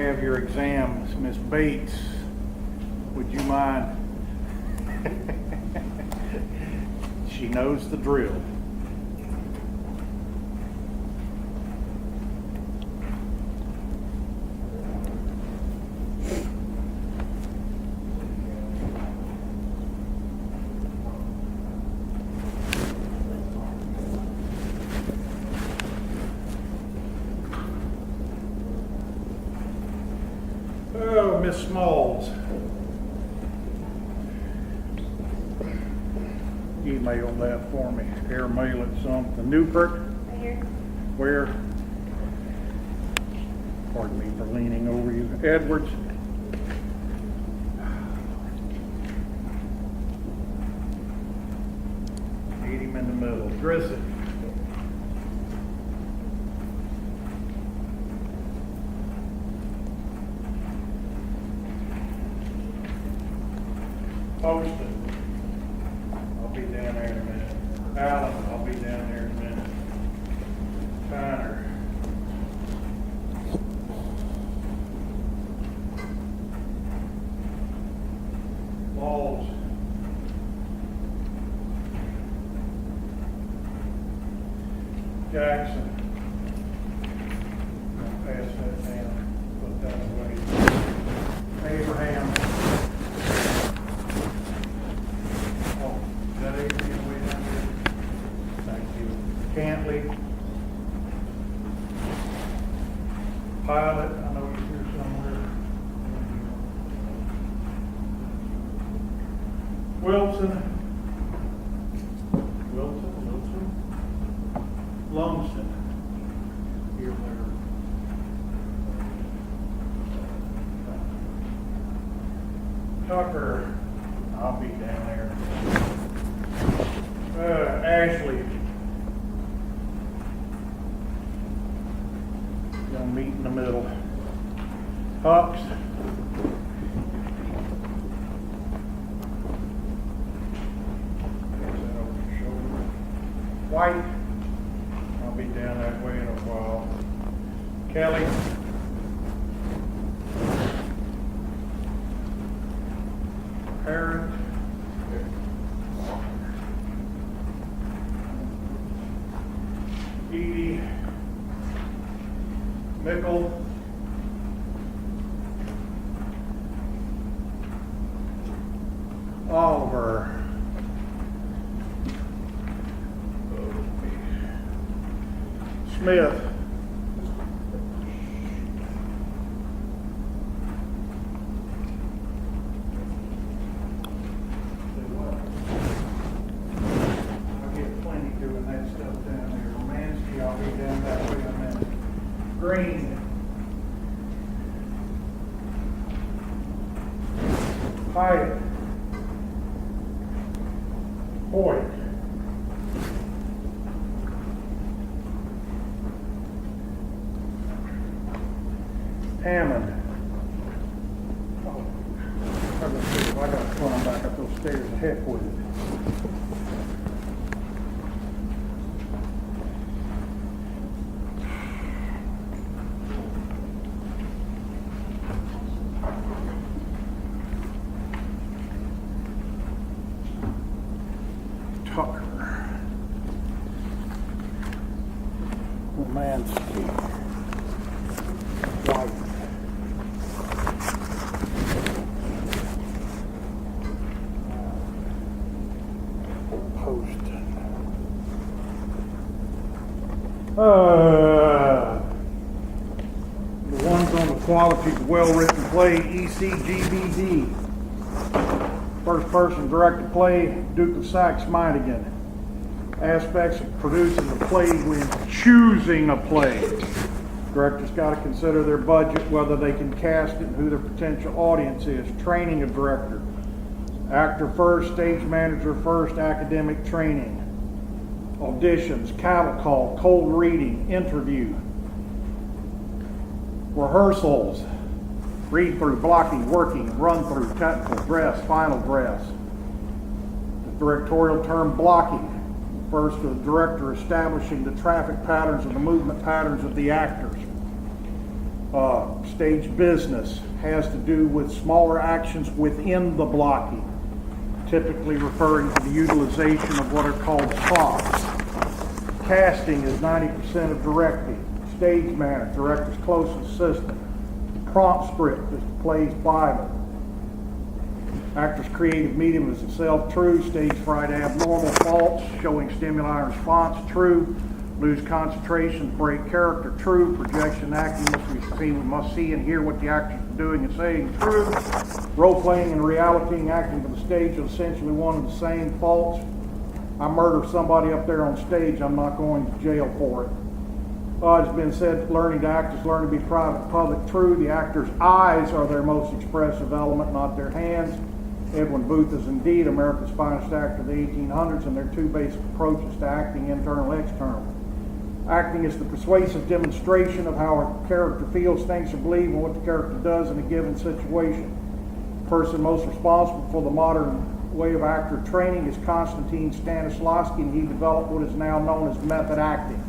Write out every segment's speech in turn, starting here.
have your exams. Miss Bates, would you mind? She knows the drill. Oh, Miss Smalls. Email that for me. Airmail it something. Newkirk? Right here. Where? Pardon me for leaning over you. Edwards? Meet him in the middle. Grissett? Poston. I'll be down there in a minute. Allen, I'll be down there in a minute. Tyner. Laws. Jackson. I'll pass that down. Put that away. Abraham. Cantley, Pilot, I know he's here somewhere. Wilson, Lumsden, here, there. Tucker, I'll be down there. Ashley. Gonna meet in the middle. Hucks. White. I'll be down that way in a while. Kelly. Parrott. Edie. Mickle. Oliver. Smith. I'll get plenty doing that stuff down there. Romansky, I'll be down that way in a minute. Green. Hyatt. Hoyt. Hammond. Oh, I got to climb back up those stairs. The heck with it. Tucker. Romansky. White. Poston. The ones on the quality of well-written play, ECGBD. First person directed play, Duke of Saxe-Meiningen. Aspects of producing a play when choosing a play. Directors got to consider their budget, whether they can cast it, and who their potential audience is. Training of director. Actor first, stage manager first, academic training. Auditions, cattle call, cold reading, interview. Rehearsals. Read through, blocking, working, run through, technical, dress, final dress. The directorial term blocking refers to the director establishing the traffic patterns and the movement patterns of the actors. Stage business has to do with smaller actions within the blocking, typically referring to the utilization of what are called props. Casting is 90% of directing. Stage manager, director's close assistant. Prompt script is the play's Bible. Actor's creative medium is itself true. Stage fright abnormal, false. Showing stimuli and response, true. Lose concentration, break character, true. Projection acting must be seen. We must see and hear what the actors are doing and saying, true. Role playing and reality and acting for the stage are essentially one and the same, false. I murder somebody up there on stage, I'm not going to jail for it. It's been said learning to act is learning to be private, public, true. The actor's eyes are their most expressive element, not their hands. Edwin Booth is indeed America's finest actor of the 1800s, and there are two basic approaches to acting, internal and external. Acting is the persuasive demonstration of how a character feels, thinks, or believes, and what the character does in a given situation. The person most responsible for the modern way of actor training is Konstantin Stanislavski, and he developed what is now known as method acting.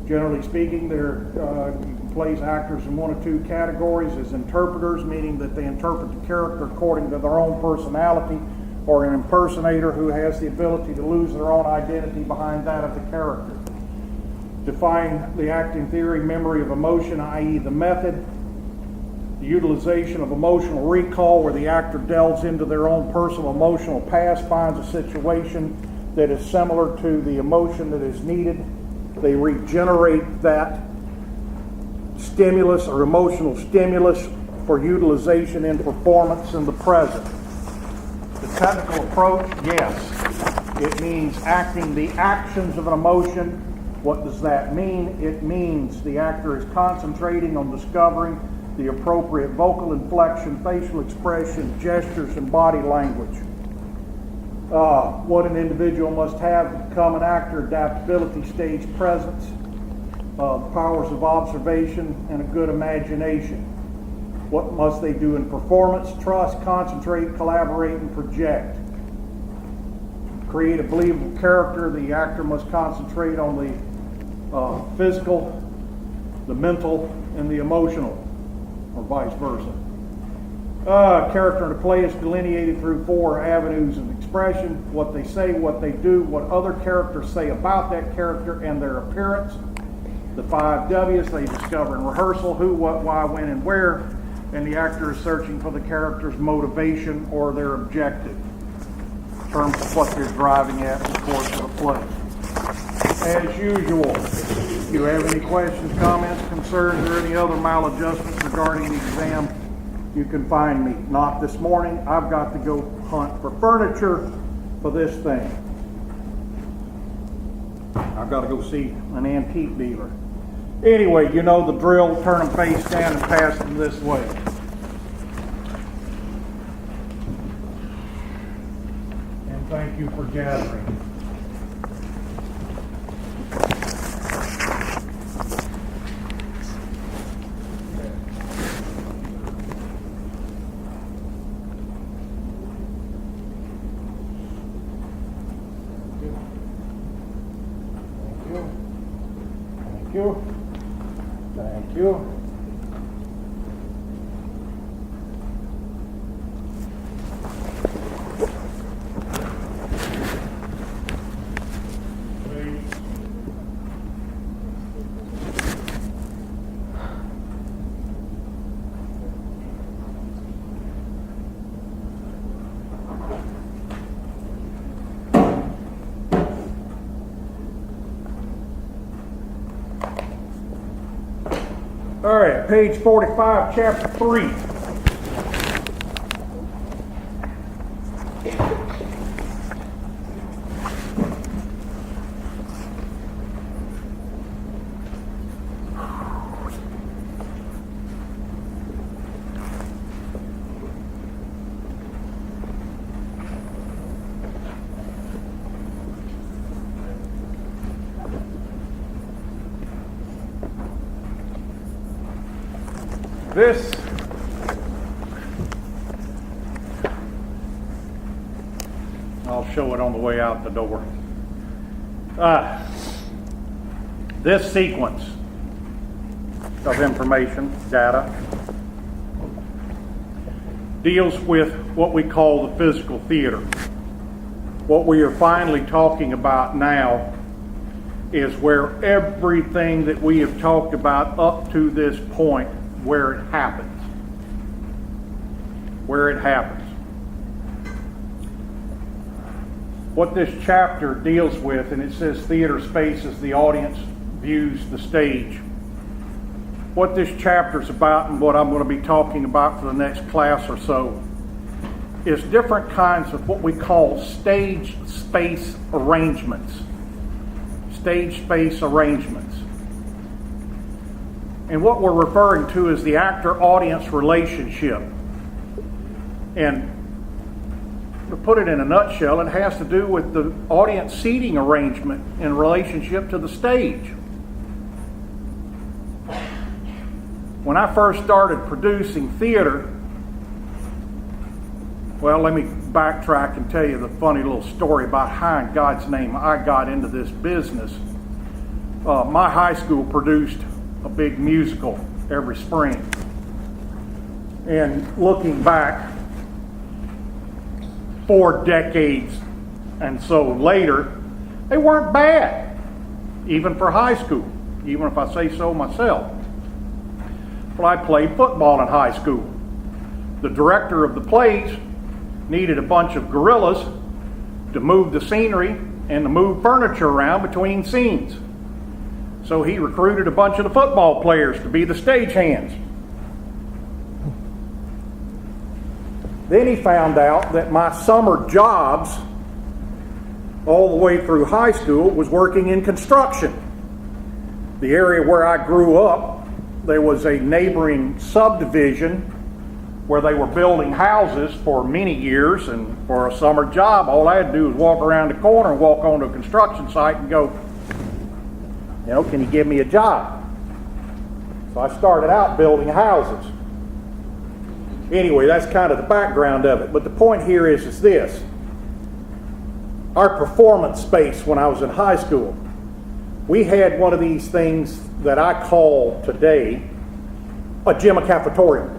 Generally speaking, you can place actors in one of two categories: as interpreters, meaning that they interpret the character according to their own personality, or an impersonator who has the ability to lose their own identity behind that of the character. Define the acting theory: memory of emotion, i.e. the method, the utilization of emotional recall, where the actor delves into their own personal emotional past, finds a situation that is similar to the emotion that is needed. They regenerate that stimulus or emotional stimulus for utilization in performance in the present. The technical approach, yes, it means acting the actions of an emotion. What does that mean? It means the actor is concentrating on discovering the appropriate vocal inflection, facial expression, gestures, and body language. What an individual must have to become an actor: adaptability, stage presence, powers of observation, and a good imagination. What must they do in performance? Trust, concentrate, collaborate, and project. To create a believable character, the actor must concentrate on the physical, the mental, and the emotional, or vice versa. Character in a play is delineated through four avenues of expression: what they say, what they do, what other characters say about that character, and their appearance. The 5 W's they discover in rehearsal: who, what, why, when, and where. And the actor is searching for the character's motivation or their objective in terms of what they're driving at in the course of the play. As usual, if you have any questions, comments, concerns, or any other maladjustments regarding the exam, you can find me. Not this morning. I've got to go hunt for furniture for this thing. I've got to go see an antique dealer. Anyway, you know the drill. Turn them face down and pass them this way. And thank you for gathering. Thank you. Thank you. All right, page 45, chapter 3. This I'll show it on the way out the door. This sequence of information, data, deals with what we call the physical theater. What we are finally talking about now is where everything that we have talked about up to this point, where it happens. Where it happens. What this chapter deals with, and it says theater space as the audience views the stage. What this chapter is about and what I'm going to be talking about for the next class or so is different kinds of what we call stage space arrangements. Stage space arrangements. And what we're referring to is the actor-audience relationship. And to put it in a nutshell, it has to do with the audience seating arrangement in relationship to the stage. When I first started producing theater, well, let me backtrack and tell you the funny little story about how in God's name I got into this business. My high school produced a big musical every spring. And looking back 4 decades and so later, they weren't bad, even for high school, even if I say so myself. But I played football in high school. The director of the plays needed a bunch of gorillas to move the scenery and to move furniture around between scenes. So he recruited a bunch of the football players to be the stagehands. Then he found out that my summer jobs all the way through high school was working in construction. The area where I grew up, there was a neighboring subdivision where they were building houses for many years, and for a summer job, all I had to do was walk around the corner and walk onto a construction site and go, can you give me a job? So I started out building houses. Anyway, that's kind of the background of it. But the point here is this. Our performance space when I was in high school, we had one of these things that I call today a gym cafetorium.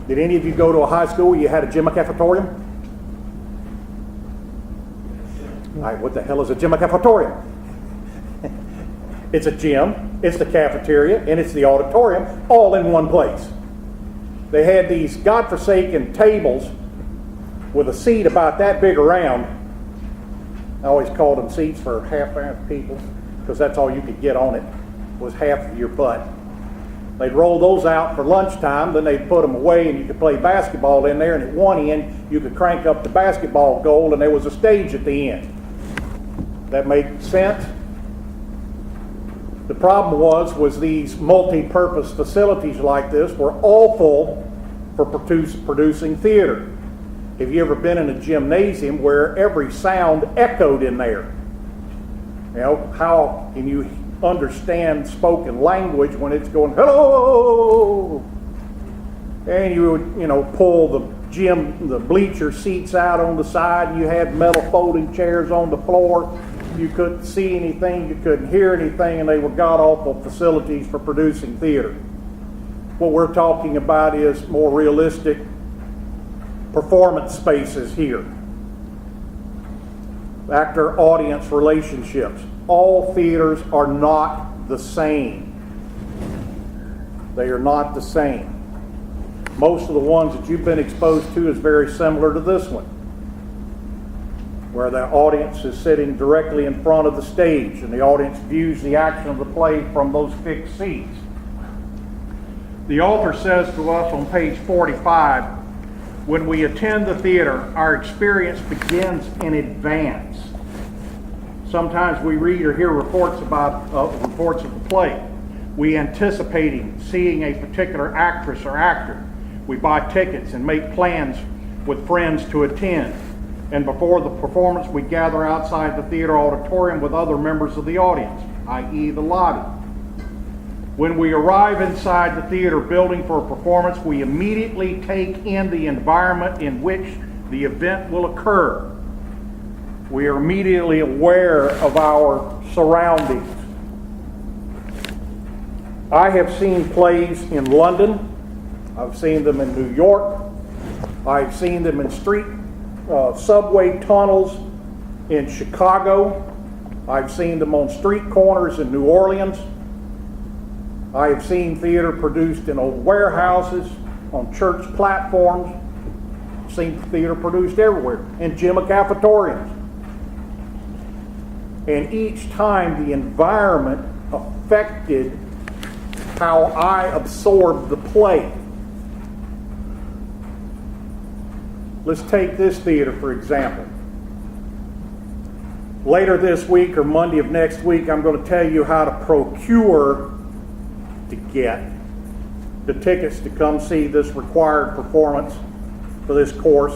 Did any of you go to a high school where you had a gym cafetorium? All right, what the hell is a gym cafetorium? It's a gym, it's the cafeteria, and it's the auditorium all in one place. They had these godforsaken tables with a seat about that big around. I always called them seats for half-ass people because that's all you could get on it was half of your butt. They'd roll those out for lunchtime, then they'd put them away and you could play basketball in there, and at one end you could crank up the basketball goal and there was a stage at the end. That made sense? The problem was these multi-purpose facilities like this were awful for producing theater. Have you ever been in a gymnasium where every sound echoed in there? How can you understand spoken language when it's going, hello? And you would, pull the bleacher seats out on the side, and you had metal folding chairs on the floor. You couldn't see anything, you couldn't hear anything, and they were god-awful facilities for producing theater. What we're talking about is more realistic performance spaces here. Actor-audience relationships. All theaters are not the same. They are not the same. Most of the ones that you've been exposed to is very similar to this one, where the audience is sitting directly in front of the stage and the audience views the action of the play from those fixed seats. The author says to us on page 45, when we attend the theater, our experience begins in advance. Sometimes we read or hear reports of the play. We anticipating seeing a particular actress or actor. We buy tickets and make plans with friends to attend. And before the performance, we gather outside the theater auditorium with other members of the audience, i.e. the lobby. When we arrive inside the theater building for a performance, we immediately take in the environment in which the event will occur. We are immediately aware of our surroundings. I have seen plays in London. I've seen them in New York. I've seen them in subway tunnels in Chicago. I've seen them on street corners in New Orleans. I have seen theater produced in old warehouses, on church platforms. I've seen theater produced everywhere, in gym cafeterias. And each time the environment affected how I absorbed the play. Let's take this theater for example. Later this week or Monday of next week, I'm going to tell you how to get the tickets to come see this required performance for this course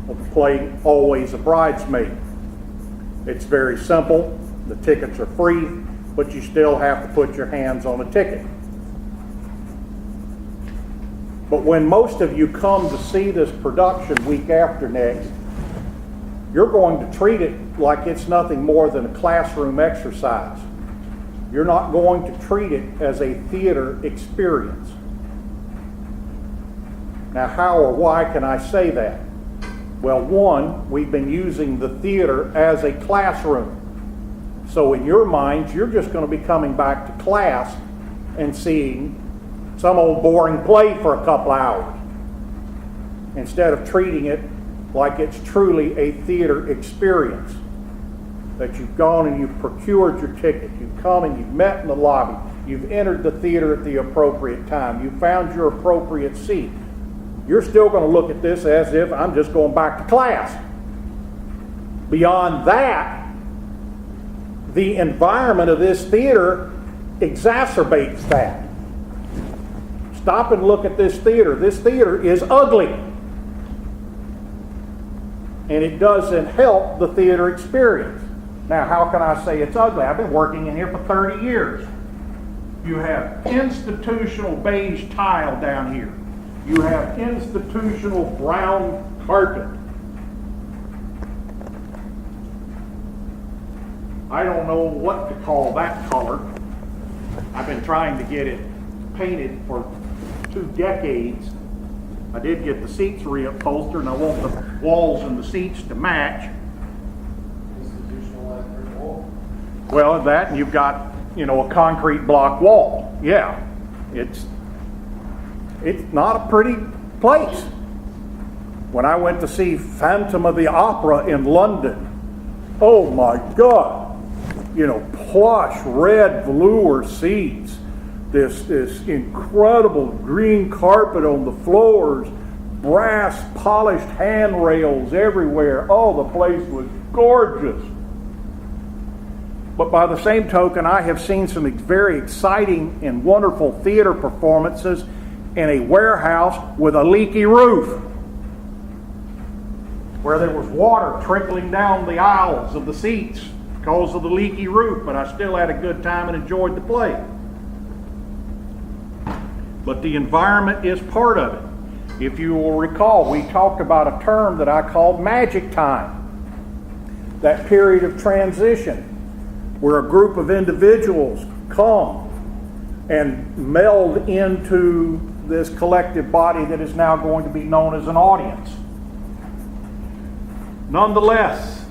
of the play, Always a Bridesmaid. It's very simple. The tickets are free, but you still have to put your hands on a ticket. But when most of you come to see this production week after next, you're going to treat it like it's nothing more than a classroom exercise. You're not going to treat it as a theater experience. Now, how or why can I say that? Well, one, we've been using the theater as a classroom. So in your minds, you're just going to be coming back to class and seeing some old boring play for a couple hours, instead of treating it like it's truly a theater experience. That you've gone and you've procured your ticket, you've come and you've met in the lobby, you've entered the theater at the appropriate time, you've found your appropriate seat. You're still going to look at this as if I'm just going back to class. Beyond that, the environment of this theater exacerbates that. Stop and look at this theater. This theater is ugly. And it doesn't help the theater experience. Now, how can I say it's ugly? I've been working in here for 30 years. You have institutional beige tile down here. You have institutional brown carpet. I don't know what to call that color. I've been trying to get it painted for 2 decades. I did get the seats reupholstered, and I want the walls and the seats to match. Institutional electric wall. Well, that, and you've got, a concrete block wall. Yeah, it's not a pretty place. When I went to see Phantom of the Opera in London, oh my God, plush red velour seats, this incredible green carpet on the floors, brass polished handrails everywhere. Oh, the place was gorgeous. But by the same token, I have seen some very exciting and wonderful theater performances in a warehouse with a leaky roof, where there was water trickling down the aisles of the seats because of the leaky roof, but I still had a good time and enjoyed the play. But the environment is part of it. If you will recall, we talked about a term that I called magic time. That period of transition where a group of individuals come and meld into this collective body that is now going to be known as an audience. Nonetheless,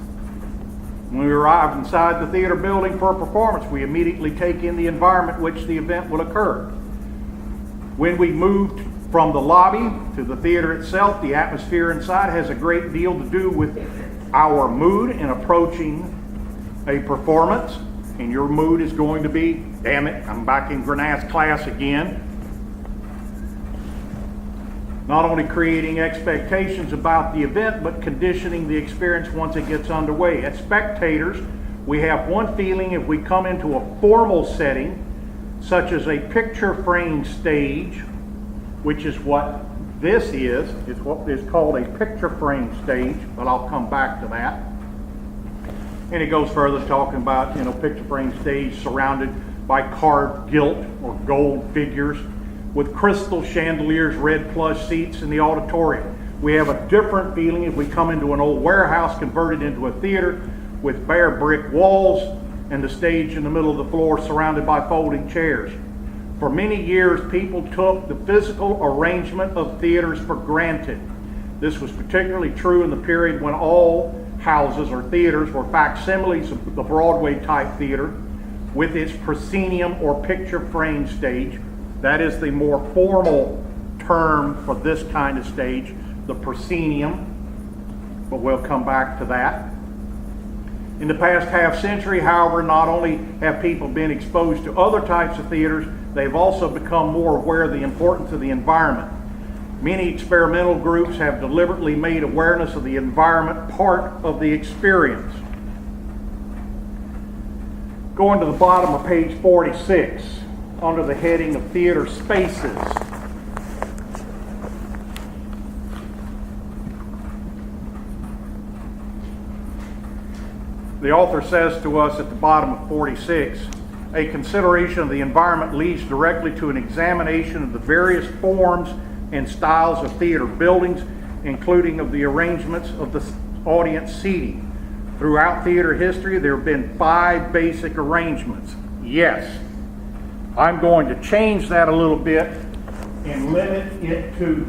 when we arrive inside the theater building for a performance, we immediately take in the environment in which the event will occur. When we moved from the lobby to the theater itself, the atmosphere inside has a great deal to do with our mood in approaching a performance. And your mood is going to be, damn it, I'm back in Grenat's class again. Not only creating expectations about the event, but conditioning the experience once it gets underway. As spectators, we have one feeling if we come into a formal setting, such as a picture frame stage, which is what this is. It's what is called a picture frame stage, but I'll come back to that. And it goes further talking about, picture frame stage surrounded by carved gilt or gold figures with crystal chandeliers, red plush seats in the auditorium. We have a different feeling if we come into an old warehouse converted into a theater with bare brick walls and the stage in the middle of the floor surrounded by folding chairs. For many years, people took the physical arrangement of theaters for granted. This was particularly true in the period when all houses or theaters were facsimiles of the Broadway-type theater with its proscenium or picture frame stage. That is the more formal term for this kind of stage, the proscenium, but we'll come back to that. In the past half century, however, not only have people been exposed to other types of theaters, they've also become more aware of the importance of the environment. Many experimental groups have deliberately made awareness of the environment part of the experience. Going to the bottom of page 46, under the heading of theater spaces. The author says to us at the bottom of 46, a consideration of the environment leads directly to an examination of the various forms and styles of theater buildings, including of the arrangements of the audience seating. Throughout theater history, there have been 5 basic arrangements. Yes, I'm going to change that a little bit and limit it to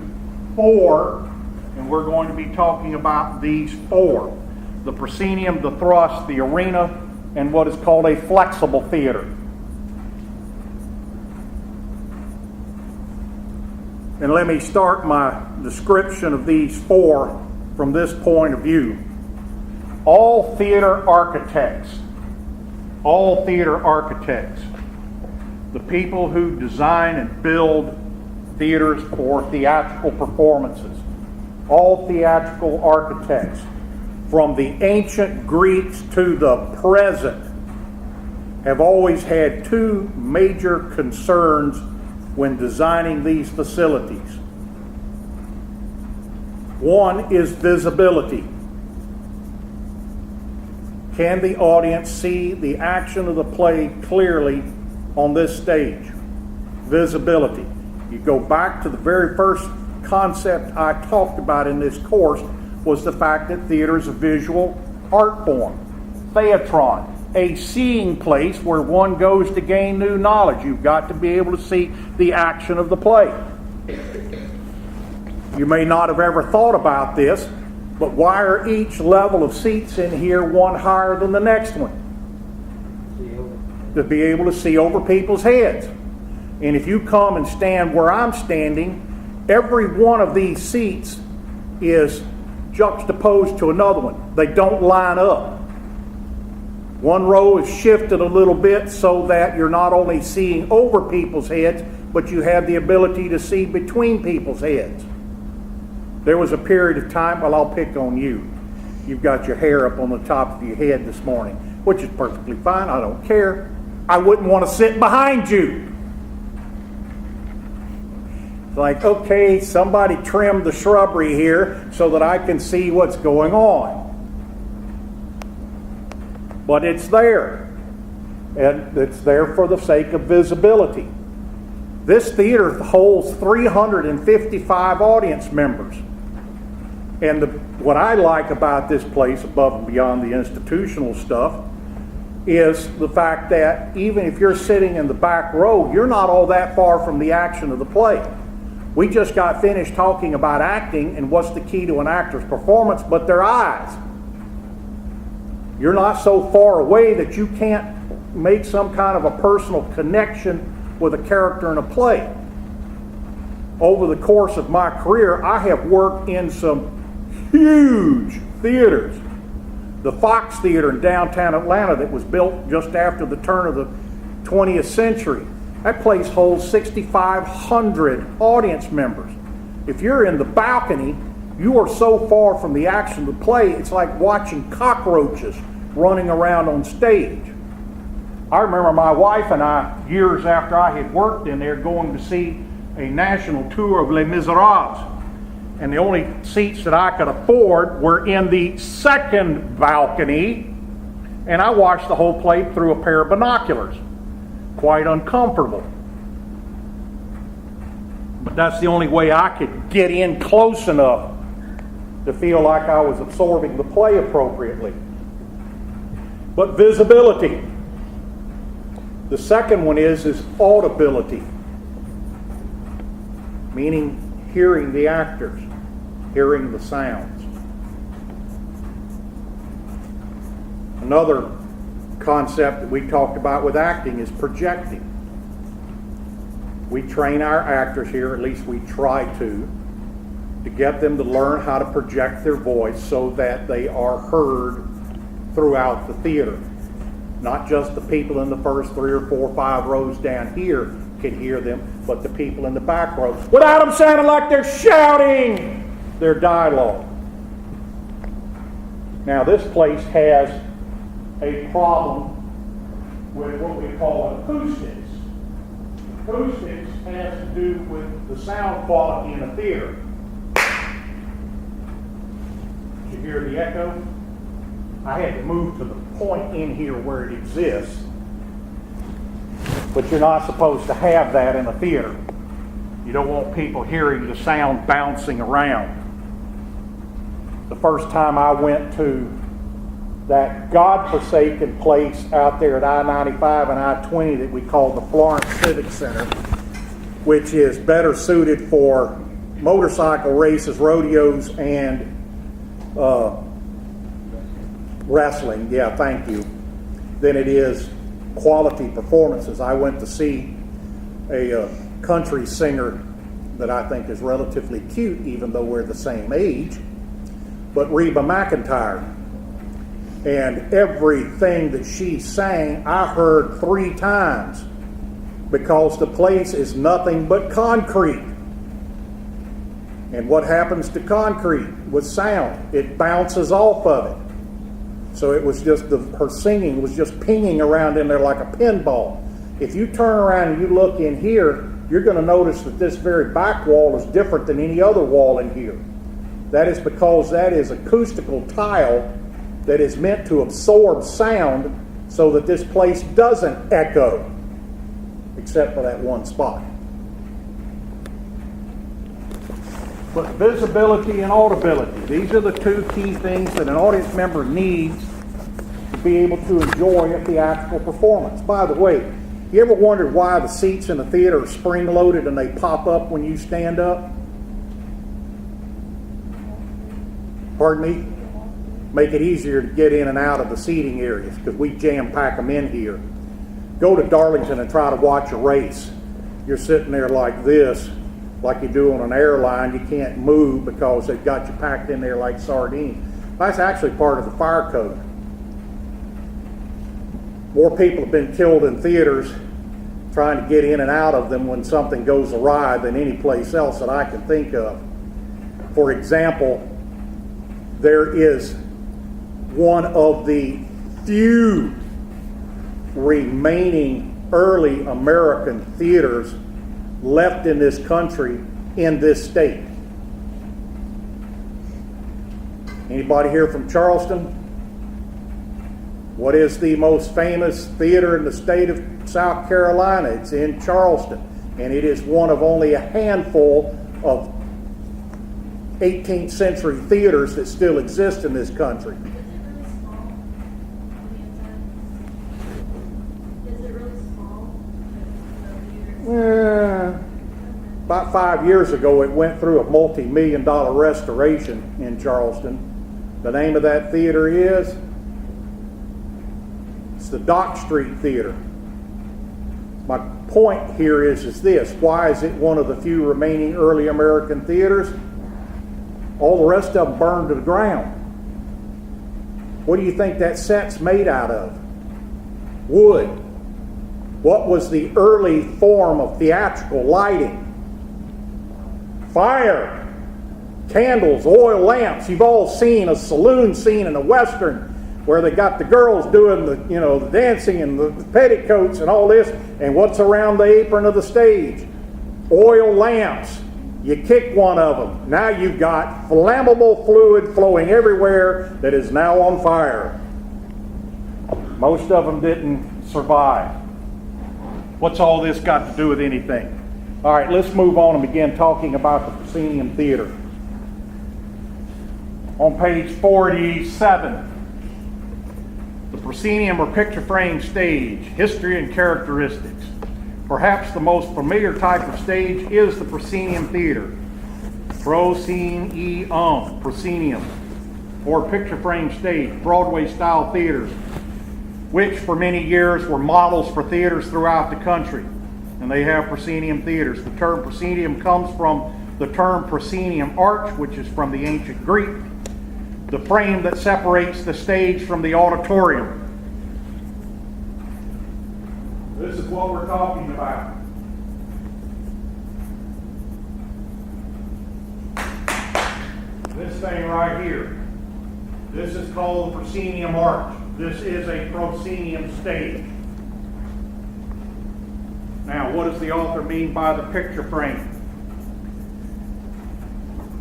4, and we're going to be talking about these 4. The proscenium, the thrust, the arena, and what is called a flexible theater. And let me start my description of these 4 from this point of view. All theater architects, the people who design and build theaters for theatrical performances, all theatrical architects, from the ancient Greeks to the present, have always had 2 major concerns when designing these facilities. One is visibility. Can the audience see the action of the play clearly on this stage? Visibility. You go back to the very first concept I talked about in this course, was the fact that theater is a visual art form. Theatron, a seeing place where one goes to gain new knowledge. You've got to be able to see the action of the play. You may not have ever thought about this, but why are each level of seats in here one higher than the next one? To be able to see over people's heads. And if you come and stand where I'm standing, every one of these seats is juxtaposed to another one. They don't line up. One row is shifted a little bit so that you're not only seeing over people's heads, but you have the ability to see between people's heads. There was a period of time, well, I'll pick on you. You've got your hair up on the top of your head this morning, which is perfectly fine. I don't care. I wouldn't want to sit behind you. Like, okay, somebody trimmed the shrubbery here so that I can see what's going on. But it's there. And it's there for the sake of visibility. This theater holds 355 audience members. And what I like about this place, above and beyond the institutional stuff, is the fact that even if you're sitting in the back row, you're not all that far from the action of the play. We just got finished talking about acting and what's the key to an actor's performance, but their eyes. You're not so far away that you can't make some kind of a personal connection with a character in a play. Over the course of my career, I have worked in some huge theaters. The Fox Theater in downtown Atlanta that was built just after the turn of the 20th century. That place holds 6,500 audience members. If you're in the balcony, you are so far from the action of the play, it's like watching cockroaches running around on stage. I remember my wife and I, years after I had worked in there, going to see a national tour of Les Miserables. And the only seats that I could afford were in the second balcony, and I watched the whole play through a pair of binoculars. Quite uncomfortable. But that's the only way I could get in close enough to feel like I was absorbing the play appropriately. But visibility. The second one is audibility. meaning hearing the actors, hearing the sounds. Another concept that we talked about with acting is projecting. We train our actors here, at least we try to get them to learn how to project their voice so that they are heard throughout the theater. Not just the people in the first 3 or 4 or 5 rows down here can hear them, but the people in the back rows, without them sounding like they're shouting their dialogue. Now this place has a problem with what we call acoustics. Acoustics has to do with the sound quality in a theater. Did you hear the echo? I had to move to the point in here where it exists, but you're not supposed to have that in a theater. You don't want people hearing the sound bouncing around. The first time I went to that godforsaken place out there at I-95 and I-20 that we call the Florence Civic Center, which is better suited for motorcycle races, rodeos, and wrestling, yeah, thank you, than it is quality performances. I went to see a country singer that I think is relatively cute, even though we're the same age, but Reba McEntire. And everything that she sang, I heard 3 times, because the place is nothing but concrete. And what happens to concrete with sound? It bounces off of it. So it was just, her singing was just pinging around in there like a pinball. If you turn around and you look in here, you're going to notice that this very back wall is different than any other wall in here. That is because that is acoustical tile that is meant to absorb sound so that this place doesn't echo, except for that one spot. But visibility and audibility, these are the 2 key things that an audience member needs to be able to enjoy a theatrical performance. By the way, you ever wondered why the seats in the theater are spring-loaded and they pop up when you stand up? Pardon me? Make it easier to get in and out of the seating areas, because we jam-pack them in here. Go to Darlington and try to watch a race. You're sitting there like this, like you do on an airline. You can't move because they've got you packed in there like sardines. That's actually part of the fire code. More people have been killed in theaters trying to get in and out of them when something goes awry than any place else that I can think of. For example, there is one of the few remaining early American theaters left in this country, in this state. Anybody here from Charleston? What is the most famous theater in the state of South Carolina? It's in Charleston, and it is one of only a handful of 18th century theaters that still exist in this country. About 5 years ago, it went through a multi-million-dollar restoration in Charleston. The name of that theater is, it's the Dock Street Theater. My point here is this: why is it one of the few remaining early American theaters? All the rest of them burned to the ground. What do you think that set's made out of? Wood. What was the early form of theatrical lighting? Fire, candles, oil lamps. You've all seen a saloon scene in a Western where they got the girls doing the dancing and the petticoats and all this, and what's around the apron of the stage? Oil lamps. You kick one of them. Now you've got flammable fluid flowing everywhere that is now on fire. Most of them didn't survive. What's all this got to do with anything? All right, let's move on and begin talking about the proscenium theater. On page 47, the proscenium or picture frame stage, history and characteristics. Perhaps the most familiar type of stage is the proscenium theater. Proscenium, or picture frame stage, Broadway-style theaters, which for many years were models for theaters throughout the country. And they have proscenium theaters. The term proscenium comes from the term proscenium arch, which is from the ancient Greek, the frame that separates the stage from the auditorium. This is what we're talking about. This thing right here. This is called the proscenium arch. This is a proscenium stage. Now, what does the author mean by the picture frame?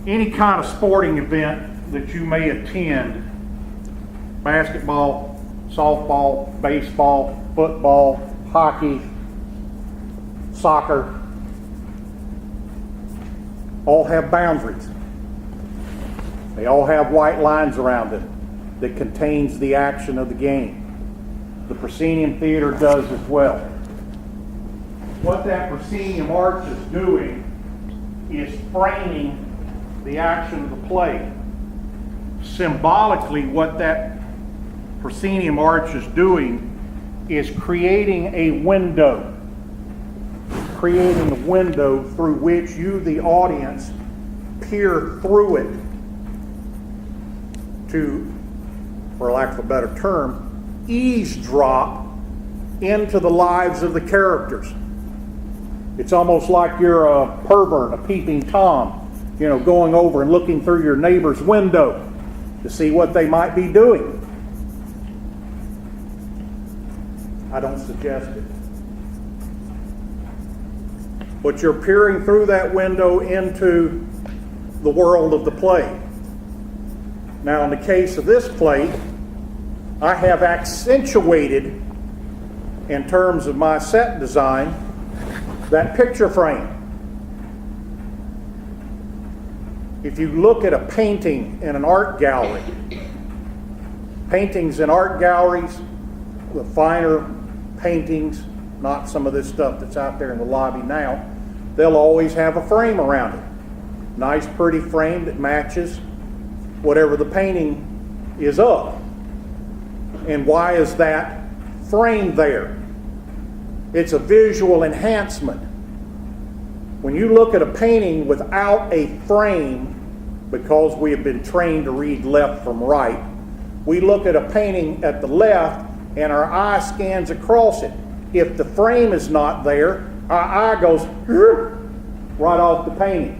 Any kind of sporting event that you may attend, basketball, softball, baseball, football, hockey, soccer, all have boundaries. They all have white lines around them that contains the action of the game. The proscenium theater does as well. What that proscenium arch is doing is framing the action of the play. Symbolically, what that proscenium arch is doing is creating a window through which you, the audience, peer through it to, for lack of a better term, eavesdrop into the lives of the characters. It's almost like you're a pervert, a peeping Tom, going over and looking through your neighbor's window to see what they might be doing. I don't suggest it. But you're peering through that window into the world of the play. Now, in the case of this play, I have accentuated, in terms of my set design, that picture frame. If you look at a painting in an art gallery, paintings in art galleries, the finer paintings, not some of this stuff that's out there in the lobby now, they'll always have a frame around it. Nice, pretty frame that matches whatever the painting is of. And why is that frame there? It's a visual enhancement. When you look at a painting without a frame, because we have been trained to read left from right, we look at a painting at the left and our eye scans across it. If the frame is not there, our eye goes right off the painting.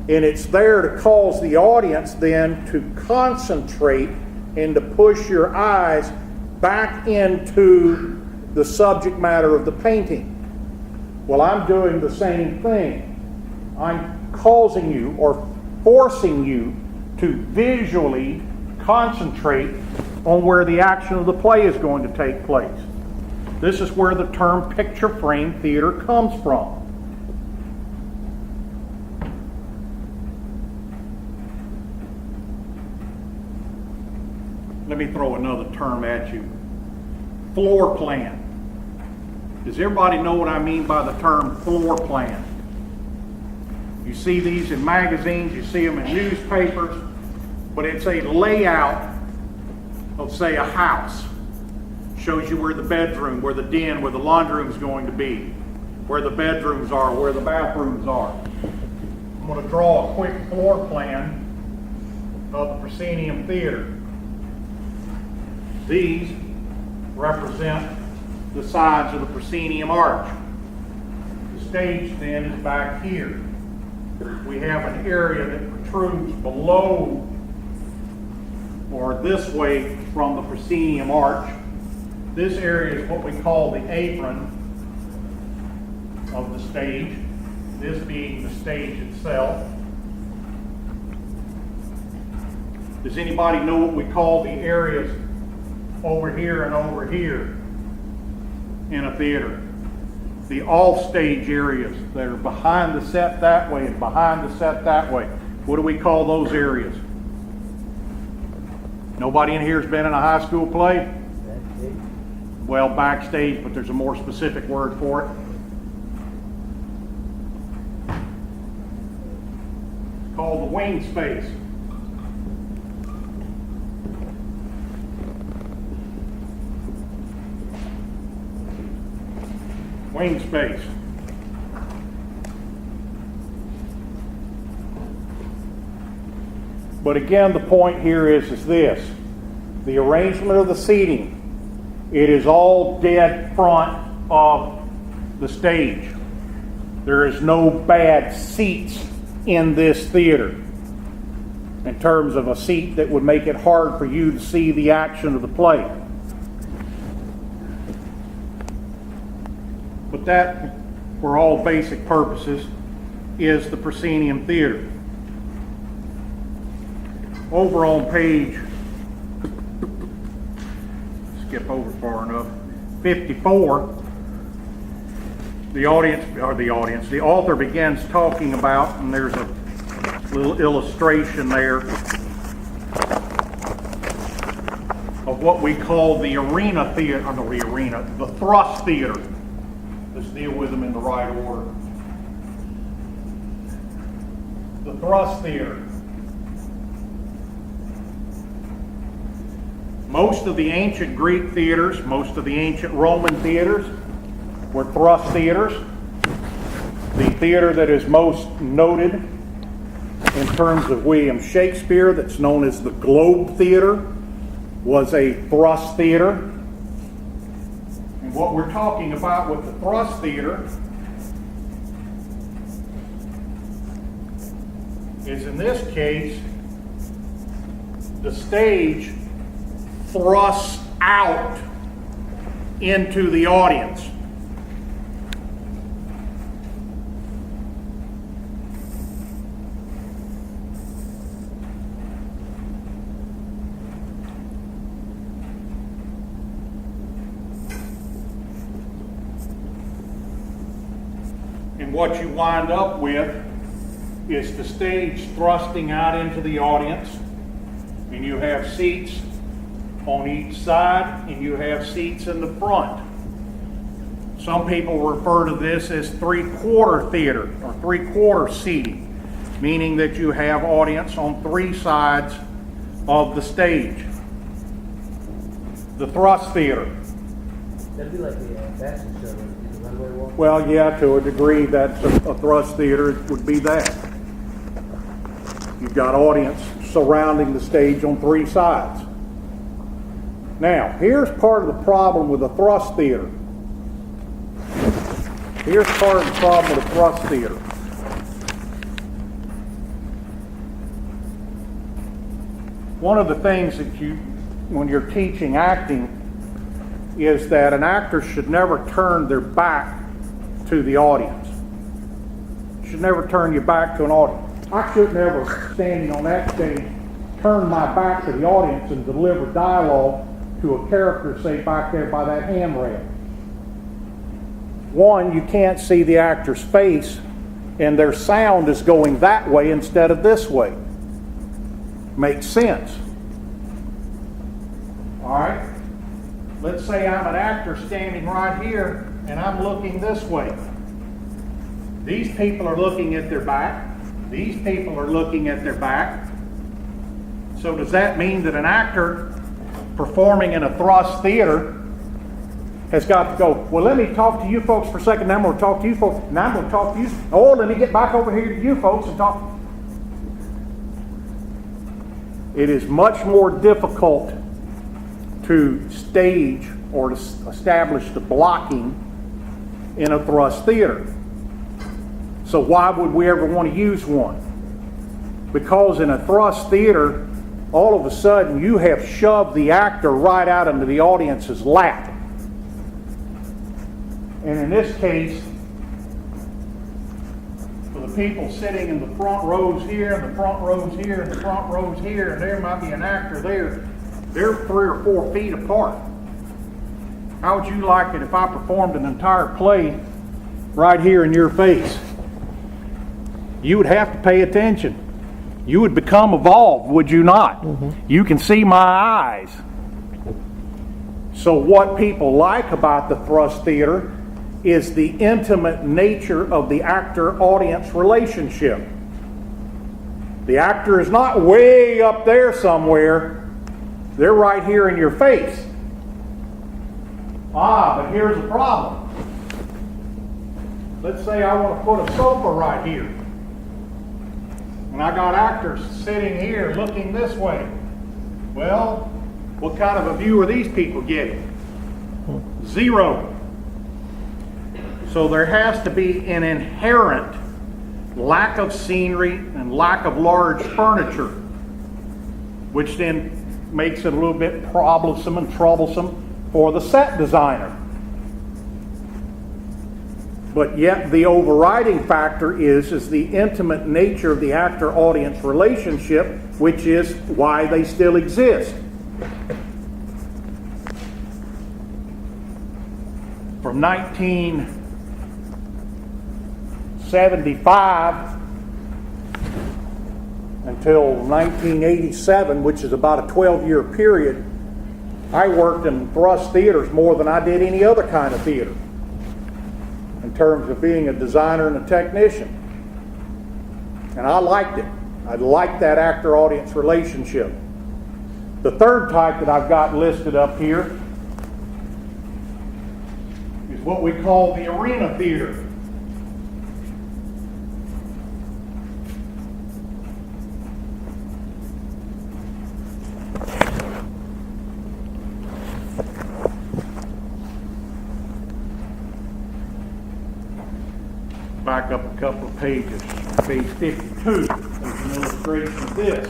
And it's there to cause the audience then to concentrate and to push your eyes back into the subject matter of the painting. Well, I'm doing the same thing. I'm causing you or forcing you to visually concentrate on where the action of the play is going to take place. This is where the term picture frame theater comes from. Let me throw another term at you. Floor plan. Does everybody know what I mean by the term floor plan? You see these in magazines, you see them in newspapers, but it's a layout of, say, a house. Shows you where the bedroom, where the den, where the laundry room is going to be, where the bedrooms are, where the bathrooms are. I'm going to draw a quick floor plan of the proscenium theater. These represent the sides of the proscenium arch. The stage then is back here. We have an area that protrudes below or this way from the proscenium arch. This area is what we call the apron of the stage, this being the stage itself. Does anybody know what we call the areas over here and over here in a theater? The off-stage areas that are behind the set that way and behind the set that way. What do we call those areas? Nobody in here has been in a high school play? well, backstage, but there's a more specific word for it. It's called the wing space. Wing space. But again, the point here is this. The arrangement of the seating, it is all dead front of the stage. There is no bad seats in this theater in terms of a seat that would make it hard for you to see the action of the play. But that, for all basic purposes, is the proscenium theater. Over on page, skip over far enough, 54, the author begins talking about, and there's a little illustration there of what we call the arena theater, the thrust theater. Let's deal with them in the right order. The thrust theater. Most of the ancient Greek theaters, most of the ancient Roman theaters were thrust theaters. The theater that is most noted in terms of William Shakespeare, that's known as the Globe Theater, was a thrust theater. And what we're talking about with the thrust theater is, in this case, the stage thrusts out into the audience. And what you wind up with is the stage thrusting out into the audience, and you have seats on each side, and you have seats in the front. Some people refer to this as three-quarter theater or three-quarter seating, meaning that you have audience on three sides of the stage. The thrust theater. That'd be like the fashion show, the runway walk. Well, yeah, to a degree, that's a thrust theater. It would be that. You've got audience surrounding the stage on three sides. Now, here's part of the problem with the thrust theater. Here's part of the problem with the thrust theater. One of the things that when you're teaching acting, is that an actor should never turn their back to the audience. You should never turn your back to an audience. I should never, standing on that stage, turn my back to the audience and deliver dialogue to a character, say, back there by that handrail. One, you can't see the actor's face, and their sound is going that way instead of this way. Makes sense. All right? Let's say I'm an actor standing right here, and I'm looking this way. These people are looking at their back. These people are looking at their back. So does that mean that an actor performing in a thrust theater has got to go, well, let me talk to you folks for a second, then I'm going to talk to you folks, and I'm going to talk to you, oh, let me get back over here to you folks and talk. It is much more difficult to stage or to establish the blocking in a thrust theater. So why would we ever want to use one? Because in a thrust theater, all of a sudden you have shoved the actor right out into the audience's lap. And in this case, for the people sitting in the front rows here, and the front rows here, and the front rows here, and there might be an actor there, they're 3 or 4 feet apart. How would you like it if I performed an entire play right here in your face? You would have to pay attention. You would become evolved, would you not? Mm-hmm. You can see my eyes. So what people like about the thrust theater is the intimate nature of the actor-audience relationship. The actor is not way up there somewhere. They're right here in your face. But here's the problem. Let's say I want to put a sofa right here. And I got actors sitting here looking this way. Well, what kind of a view are these people getting? Zero. So there has to be an inherent lack of scenery and lack of large furniture, which then makes it a little bit problemsome and troublesome for the set designer. But yet the overriding factor is the intimate nature of the actor-audience relationship, which is why they still exist. From 1975 until 1987, which is about a 12-year period, I worked in thrust theaters more than I did any other kind of theater in terms of being a designer and a technician. And I liked it. I liked that actor-audience relationship. The third type that I've got listed up here is what we call the arena theater. Back up a couple of pages. Page 52 is an illustration of this.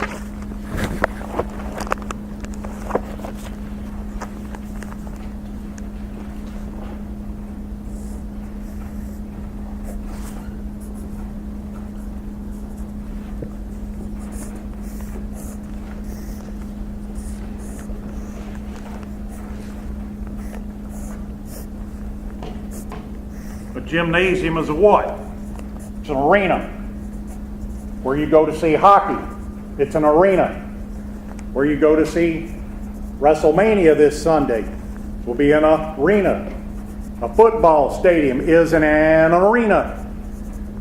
A gymnasium is a what? It's an arena where you go to see hockey. It's an arena where you go to see WrestleMania this Sunday. Will be an arena. A football stadium is an arena.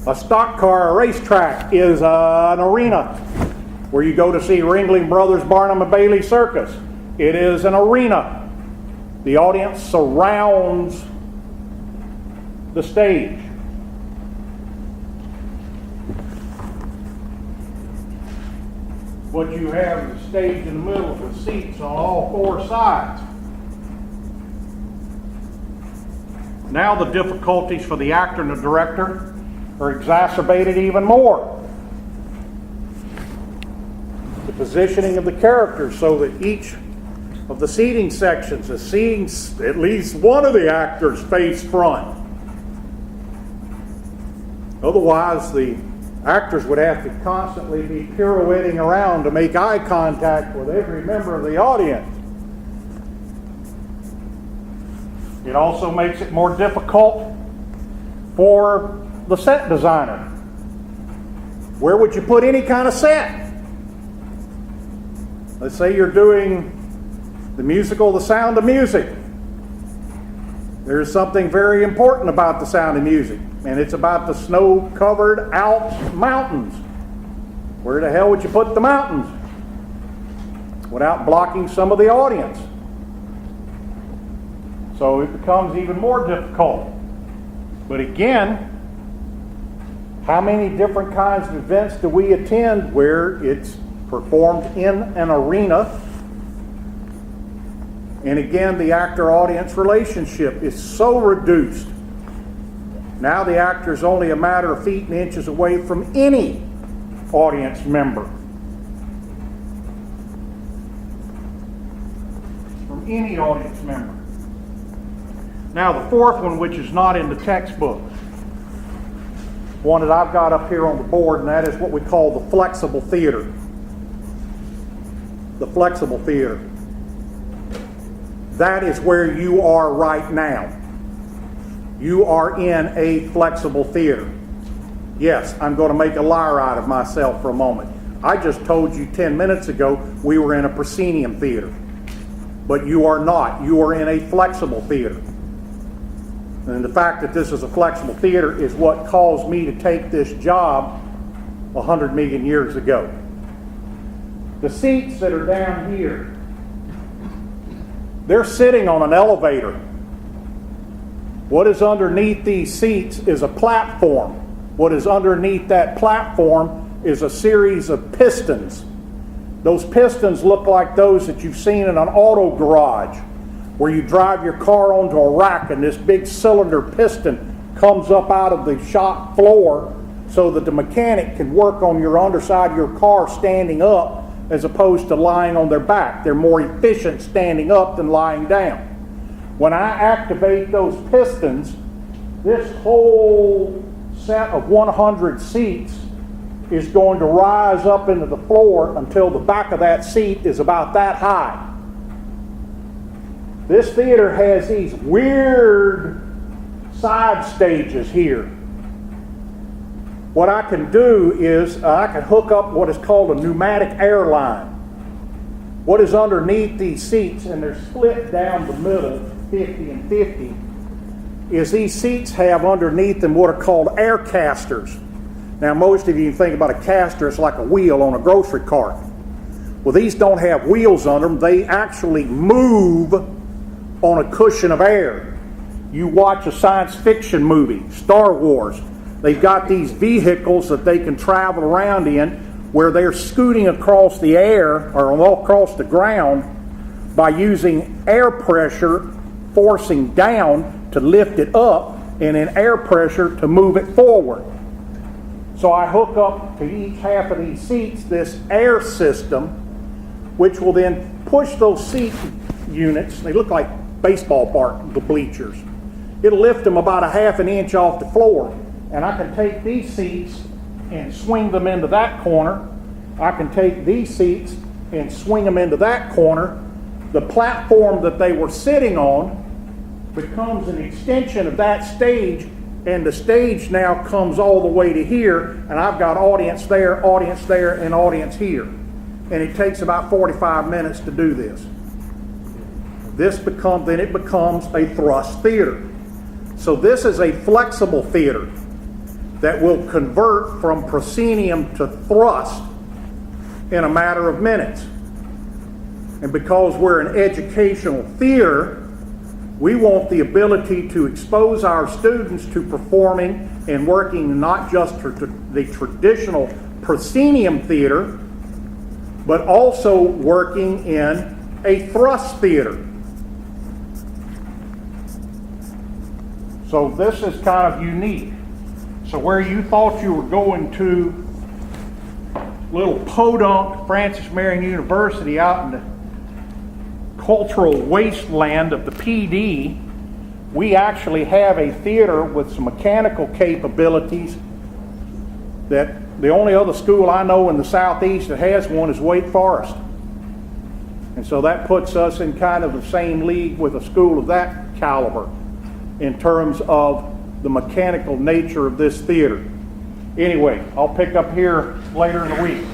A stock car racetrack is an arena where you go to see Ringling Brothers Barnum and Bailey Circus. It is an arena. The audience surrounds the stage. What you have is a stage in the middle with seats on all four sides. Now the difficulties for the actor and the director are exacerbated even more. The positioning of the characters so that each of the seating sections is seeing at least one of the actors face front. Otherwise, the actors would have to constantly be pirouetting around to make eye contact with every member of the audience. It also makes it more difficult for the set designer. Where would you put any kind of set? Let's say you're doing the musical The Sound of Music. There's something very important about The Sound of Music, and it's about the snow-covered Alps mountains. Where the hell would you put the mountains without blocking some of the audience? So it becomes even more difficult. But again, how many different kinds of events do we attend where it's performed in an arena? And again, the actor-audience relationship is so reduced. Now the actor is only a matter of feet and inches away from any audience member. From any audience member. Now the fourth one, which is not in the textbook, one that I've got up here on the board, and that is what we call the flexible theater. The flexible theater. That is where you are right now. You are in a flexible theater. Yes, I'm going to make a liar out of myself for a moment. I just told you 10 minutes ago we were in a proscenium theater. but you are not. You are in a flexible theater. And the fact that this is a flexible theater is what caused me to take this job 100 million years ago. The seats that are down here, they're sitting on an elevator. What is underneath these seats is a platform. What is underneath that platform is a series of pistons. Those pistons look like those that you've seen in an auto garage, where you drive your car onto a rack and this big cylinder piston comes up out of the shop floor so that the mechanic can work on your underside of your car standing up as opposed to lying on their back. They're more efficient standing up than lying down. When I activate those pistons, this whole set of 100 seats is going to rise up into the floor until the back of that seat is about that high. This theater has these weird side stages here. What I can do is I can hook up what is called a pneumatic air line. What is underneath these seats, and they're split down the middle, 50 and 50, is these seats have underneath them what are called air casters. Now, most of you think about a caster, it's like a wheel on a grocery cart. Well, these don't have wheels on them. They actually move on a cushion of air. You watch a science fiction movie, Star Wars. They've got these vehicles that they can travel around in where they're scooting across the air or across the ground by using air pressure forcing down to lift it up and then air pressure to move it forward. So I hook up to each half of these seats this air system, which will then push those seat units. They look like baseball the bleachers. It'll lift them about a half an inch off the floor, and I can take these seats and swing them into that corner. I can take these seats and swing them into that corner. The platform that they were sitting on becomes an extension of that stage, and the stage now comes all the way to here, and I've got audience there, and audience here. And it takes about 45 minutes to do this. Then it becomes a thrust theater. So this is a flexible theater that will convert from proscenium to thrust in a matter of minutes. And because we're an educational theater, we want the ability to expose our students to performing and working not just the traditional proscenium theater, but also working in a thrust theater. So this is kind of unique. So where you thought you were going to little podunk Francis Marion University out in the cultural wasteland of the PD, we actually have a theater with some mechanical capabilities that the only other school I know in the Southeast that has one is Wake Forest. And so that puts us in kind of the same league with a school of that caliber in terms of the mechanical nature of this theater. Anyway, I'll pick up here later in the week.